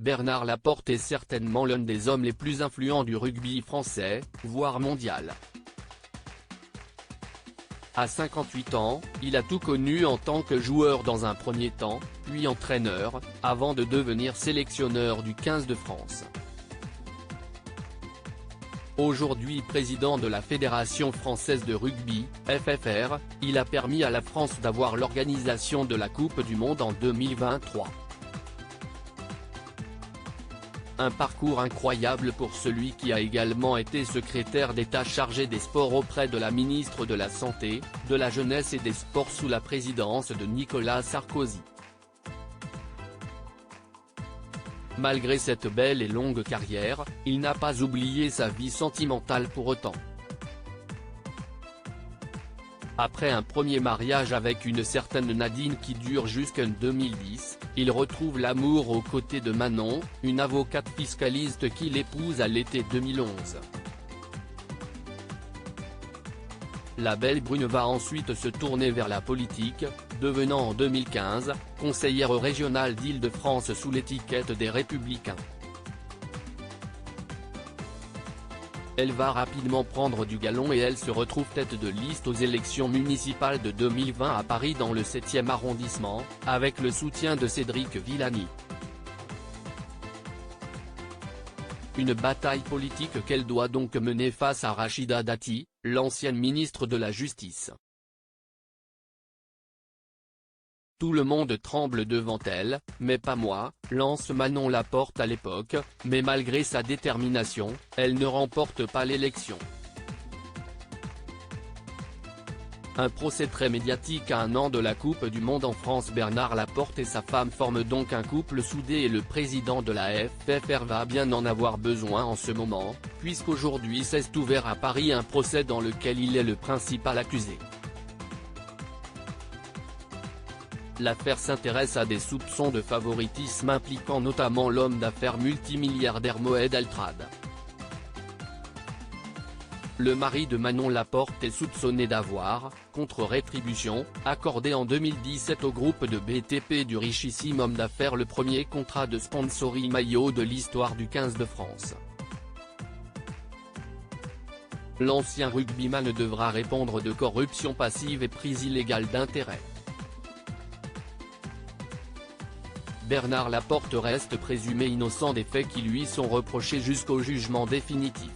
Bernard Laporte est certainement l'un des hommes les plus influents du rugby français, voire mondial. À 58 ans, il a tout connu en tant que joueur dans un premier temps, puis entraîneur, avant de devenir sélectionneur du 15 de France. Aujourd'hui président de la Fédération française de rugby, FFR, il a permis à la France d'avoir l'organisation de la Coupe du Monde en 2023. Un parcours incroyable pour celui qui a également été secrétaire d'État chargé des sports auprès de la ministre de la Santé, de la Jeunesse et des Sports sous la présidence de Nicolas Sarkozy. Malgré cette belle et longue carrière, il n'a pas oublié sa vie sentimentale pour autant. Après un premier mariage avec une certaine Nadine qui dure jusqu'en 2010, il retrouve l'amour aux côtés de Manon, une avocate fiscaliste qu'il épouse à l'été 2011. La belle brune va ensuite se tourner vers la politique, devenant en 2015, conseillère régionale d'Île-de-France sous l'étiquette des Républicains. Elle va rapidement prendre du galon et elle se retrouve tête de liste aux élections municipales de 2020 à Paris dans le 7e arrondissement, avec le soutien de Cédric Villani. Une bataille politique qu'elle doit donc mener face à Rachida Dati, l'ancienne ministre de la Justice. Tout le monde tremble devant elle, mais pas moi, lance Manon Laporte à l'époque, mais malgré sa détermination, elle ne remporte pas l'élection. Un procès très médiatique à un an de la Coupe du Monde en France. Bernard Laporte et sa femme forment donc un couple soudé et le président de la FFR va bien en avoir besoin en ce moment, puisqu'aujourd'hui s'est ouvert à Paris un procès dans lequel il est le principal accusé. L'affaire s'intéresse à des soupçons de favoritisme impliquant notamment l'homme d'affaires multimilliardaire Moed Altrad. Le mari de Manon Laporte est soupçonné d'avoir, contre rétribution, accordé en 2017 au groupe de BTP du richissime homme d'affaires le premier contrat de sponsoring maillot de l'histoire du 15 de France. L'ancien rugbyman devra répondre de corruption passive et prise illégale d'intérêt. Bernard Laporte reste présumé innocent des faits qui lui sont reprochés jusqu'au jugement définitif.